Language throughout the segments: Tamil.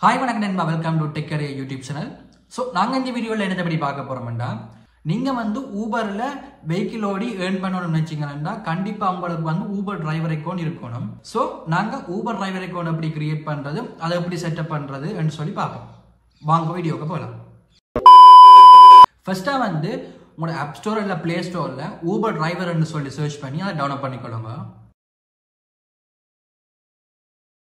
Hi, welcome to Tech Career YouTube channel. So, நாங்க இந்த வீடியோல என்ன பத்தி பார்க்க போறோம்னா, நீங்க வந்து ஊபர்ல வெஹிக்கிள் ஓடி earn பண்ணனும்னு நினைச்சீங்கன்னா கண்டிப்பா உங்களுக்கு வந்து ஊபர் டிரைவர் அக்கவுண்ட் இருக்கணும். சோ, நாங்க ஊபர் டிரைவர் அக்கவுண்ட் எப்படி கிரியேட் பண்றது, அதை எப்படி செட்டப் பண்றது ன்னு சொல்லி பார்ப்போம். வாங்க வீடியோக்கு போலாம். ஃபர்ஸ்டா வந்து உங்க ஆப் ஸ்டோர் இல்ல பிளே ஸ்டோர்ல ஊபர் டிரைவர் ன்னு சொல்லி சர்ச் பண்ணி அதை டவுன்லோட் பண்ணிக்கொள்ளுங்க.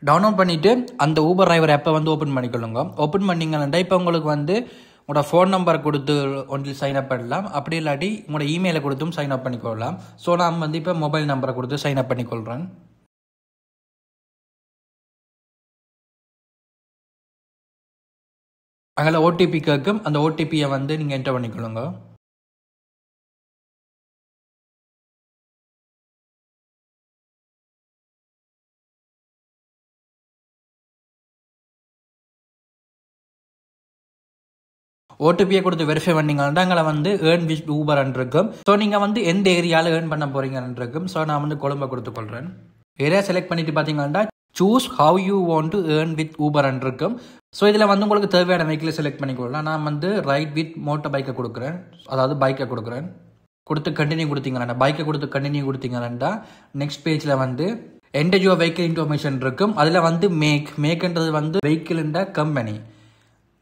டவுன்லோட் பண்ணிட்டு அந்த ஊபர் டிரைவர் ஆப்பை வந்து ஓப்பன் பண்ணிக்கொள்ளுங்க. ஓப்பன் பண்ணீங்கன்னா இப்போ உங்களுக்கு வந்து உங்களோட ஃபோன் நம்பர் கொடுத்து ஒன்றில் சைன் அப் பண்ணலாம். அப்படி இல்லாட்டி உங்களோட இமெயிலை கொடுத்தும் சைன் அப் பண்ணிக்கொள்ளலாம். ஸோ நான் வந்து இப்போ மொபைல் நம்பரை கொடுத்து சைன் அப் பண்ணிக்கொள்கிறேன். அதில் ஓடிபி கேட்கும். அந்த ஓடிபியை வந்து நீங்கள் என்டர் பண்ணிக்கொள்ளுங்க. ஓடிபியை கொடுத்து வெரிஃபை பண்ணீங்கன்னா அங்கே வந்து ஏர்ன் வித் ஊபர் இருக்கும். ஸோ நீங்கள் வந்து எந்த ஏரியாவில் ஏர்ன் பண்ண போறீங்கன்னு இருக்கும். ஸோ நான் வந்து கொழும்பை கொடுத்துக்கொள்கிறேன். ஏரியா செலக்ட் பண்ணிட்டு பார்த்தீங்கன்னா choose how you want to earn with Uber இருக்கும். ஸோ இதில் வந்து உங்களுக்கு தேவையான வெஹிக்கிளை செலக்ட் பண்ணிக்கொள்ளலாம். நான் வந்து ரைட் வித் மோட்டர் பைக்கை கொடுக்குறேன். அதாவது பைக்கை கொடுக்குறேன். கொடுத்து கண்டினியூ கொடுத்தீங்கன்னா பைக்கை கொடுத்து கண்டினியூ கொடுத்தீங்கன்னா நெக்ஸ்ட் பேஜில் வந்து என்டர் யுவர் வெஹிக்கிள் இன்ஃபர்மேஷன் இருக்கும். அதில் வந்து மேக்ன்றது வந்து வெஹிக்கிள்ன்ற கம்பெனி.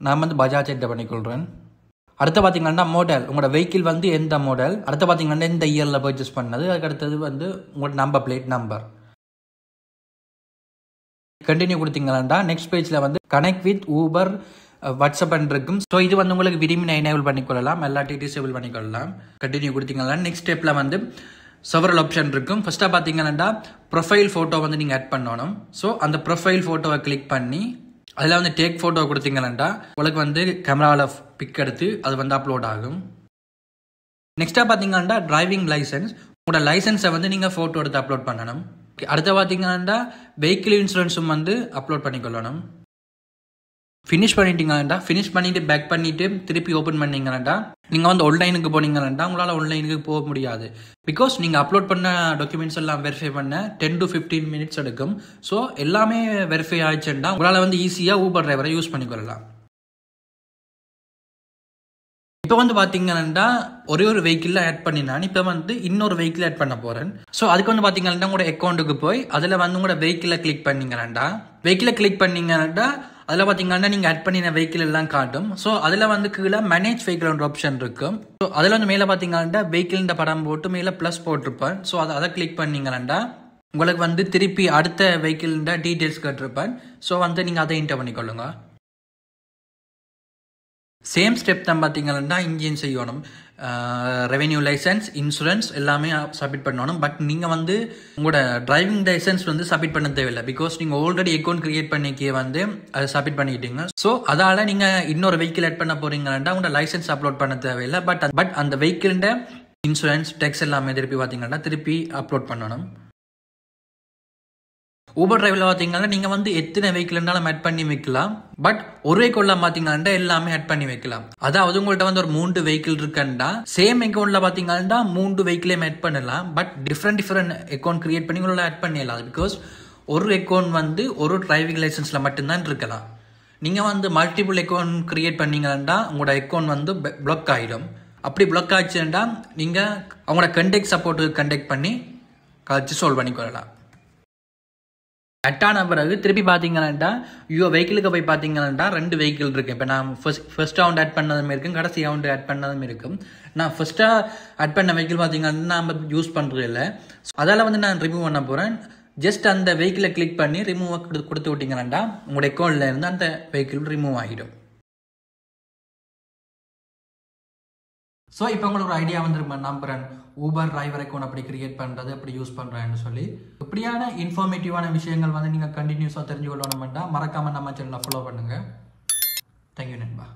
நான் வந்து பஜாஜ் என்டர் பண்ணிக்கொள்கிறேன். அடுத்து பார்த்தீங்கன்னா மாடல், உங்களோட வெஹிக்கிள் வந்து எந்த மாடல், அடுத்து பார்த்தீங்கன்னா எந்த இயரில் பர்ச்சேஸ் பண்ணது, அதுக்கு அடுத்தது வந்து உங்களோட நம்பர் பிளேட் நம்பர். கண்டினியூ கொடுத்தீங்கன்னா நெக்ஸ்ட் பேஜில் வந்து கனெக்ட் வித் ஊபர் வாட்ஸ்அப் இருக்கும். ஸோ இது வந்து உங்களுக்கு விரும்பின எனேபிள் பண்ணிக்கொள்ளலாம், எல்லாத்தையும் டிசேபிள் பண்ணிக்கொள்ளலாம். கண்டினியூ கொடுத்தீங்கன்னா நெக்ஸ்ட் ஸ்டெப்பில் வந்து செவரல் ஆப்ஷன் இருக்கும். ஃபர்ஸ்ட்டாக பார்த்தீங்கன்னா ப்ரொஃபைல் ஃபோட்டோ வந்து நீங்கள் ஆட் பண்ணணும். ஸோ அந்த ப்ரொஃபைல் ஃபோட்டோவை கிளிக் பண்ணி அதில் வந்து டேக் ஃபோட்டோ கொடுத்தீங்கன்னா உங்களுக்கு வந்து கேமராவில் பிக் எடுத்து அது வந்து அப்லோட் ஆகும். நெக்ஸ்ட்டாக பார்த்தீங்கன்னா டிரைவிங் லைசன்ஸ், உங்களோட லைசன்ஸை வந்து நீங்கள் ஃபோட்டோ எடுத்து அப்லோட் பண்ணணும். அடுத்து பார்த்தீங்கன்னா வெஹிக்கிள் இன்சூரன்ஸும் வந்து அப்லோட் பண்ணிக்கொள்ளணும். ஃபினிஷ் பண்ணிட்டீங்கன்னா ஃபினிஷ் பண்ணிட்டு பேக் பண்ணிட்டு திருப்பி ஓப்பன் பண்ணீங்கன்னா நீங்கள் வந்து ஆன்லைனுக்கு போனீங்கன்னா உங்களால் ஆன்லைனுக்கு போக முடியாது. பிகாஸ் நீங்கள் அப்லோட் பண்ண டாக்குமெண்ட்ஸ் எல்லாம் வெரிஃபை பண்ண 10 to 15 minutes எடுக்கும். ஸோ எல்லாமே வெரிஃபை ஆயிடுச்சுன்னா உங்களால் வந்து ஈஸியாக ஊபர் டிரைவரை யூஸ் பண்ணிக்கொள்ளலாம். இப்போ வந்து பார்த்தீங்கன்னா ஒரே ஒரு வெஹிக்கிள் ஆட் பண்ணினா இப்போ வந்து இன்னொரு வெஹிக்கிள் ஆட் பண்ண போகிறேன். ஸோ அதுக்கு வந்து பார்த்தீங்கன்னா உங்களோட அக்கௌண்ட்டுக்கு போய் அதில் வந்து உங்களோட வெஹிக்கிளை கிளிக் பண்ணீங்கன்னா அதில் பார்த்தீங்கன்னா நீங்கள் ஆட் பண்ணின வெஹிக்கிள் எல்லாம் காட்டும். ஸோ அதில் வந்து கீழே மேனேஜ் வெஹிக்கிள் ஆப்ஷன் இருக்கும். ஸோ அதில் வந்து மேலே பார்த்தீங்கன்னா வெஹிக்கிள் படம் போட்டு மேலே ப்ளஸ் போட்டிருப்பேன். ஸோ அதை கிளிக் பண்ணீங்கன்னா உங்களுக்கு வந்து திருப்பி அடுத்த வெஹிக்கிள் டீட்டெயில்ஸ் கேட்டிருப்பேன். ஸோ வந்து நீங்கள் அதை என்டர் பண்ணிக்கொள்ளுங்க. சேம் ஸ்டெப் தான் பார்த்தீங்கன்னா இன்ஜின் செய்யணும். ரெவென்யூ லைசன்ஸ், இன்சூரன்ஸ் எல்லாமே சப்மிட் பண்ணணும். பட் நீங்கள் வந்து உங்களோட டிரைவிங் லைசன்ஸ் வந்து சப்மிட் பண்ண தேவையில்லை. பிகாஸ் நீங்கள் ஆல்ரெடி அக்கௌண்ட் கிரியேட் பண்ணிக்கே வந்து அதை சப்மிட் பண்ணிக்கிட்டீங்க. ஸோ அதால் நீங்கள் இன்னொரு வெஹிக்கிள் ஆட் பண்ண போறீங்கன்னா உங்களோட லைசன்ஸ் அப்லோட் பண்ண தேவையில்லை. பட் அந்த வெஹிக்கிள்ட இன்சூரன்ஸ், டேக்ஸ் எல்லாமே திருப்பி பார்த்தீங்கன்னா திருப்பி அப்லோட் பண்ணணும். ஊபர் டிரைவில் பார்த்தீங்கன்னா நீங்கள் வந்து எத்தனை வெஹிக்கிள்னாலும் ஆட் பண்ணி வைக்கலாம். பட் ஒரு வெஹிக்கிள் பார்த்தீங்கன்னா எல்லாமே ஆட் பண்ணி வைக்கலாம். அதாவது உங்கள்கிட்ட வந்து ஒரு 3 வெஹிக்கிள் இருக்குன்னா சேம் அக்கௌண்ட்ல பார்த்தீங்கன்னா 3 வெஹிக்கிளையும் ஆட் பண்ணலாம். பட் டிஃப்ரெண்ட் அக்கௌண்ட் கிரியேட் பண்ணி உங்களால் ஆட் பண்ணிடலாம். பிகாஸ் ஒரு அக்கௌண்ட் வந்து ஒரு டிரைவிங் லைசன்ஸ்ல மட்டும்தான் இருக்கலாம். நீங்கள் வந்து மல்டிபிள் அக்கௌண்ட் கிரியேட் பண்ணீங்கன்னா உங்களோட அக்கௌண்ட் வந்து பிளாக் ஆகிடும். அப்படி பிளாக் ஆச்சுன்னா நீங்கள் அவங்களோட கண்டெக்ட் சப்போர்ட்டு கண்டெக்ட் பண்ணி கழிச்சு சால்வ் பண்ணிக்கொள்ளலாம். ஆன பிறகு திருப்பி பார்த்தீங்கன்னா வெஹிக்கிளுக்கு போய் பார்த்தீங்கன்னா 2 வெஹிக்கிள் இருக்கு. இப்போ நான் ஃபர்ஸ்ட் ரவுண்ட் ஆட் பண்ணதும் இருக்கும், கடைசி ரவுண்ட் ஆட் பண்ணதும் இருக்கும். நான் ஃபர்ஸ்ட்டாக ஆட் பண்ண வெஹிக்கிள் பார்த்தீங்கன்னா நம்ம யூஸ் பண்ணுறது இல்லை. அதால் வந்து நான் ரிமூவ் பண்ண போகிறேன். ஜஸ்ட் அந்த வெஹிக்கிளை கிளிக் பண்ணி ரிமூவ் கொடுத்து விட்டீங்கன்னா உங்களோட அக்கௌண்ட்ல இருந்து அந்த வெஹிக்கிள் ரிமூவ் ஆகிடும். ஸோ இப்போ உங்களுக்கு ஒரு ஐடியா வந்துருப்பேன் நம்புறேன் ஊபர் டிரைவர் அக்கௌண்ட் அப்படி கிரியேட் பண்ணுறது அப்படி யூஸ் பண்ணுறேன்னு சொல்லி. இப்படியான இன்ஃபர்மேட்டிவான விஷயங்கள் வந்து நீங்கள் கண்டினியூஸாக தெரிஞ்சுக்கொள்ளணும்னா மறக்காமல் நம்ம சேனலை ஃபாலோ பண்ணுங்கள். தேங்க்யூ நண்பா.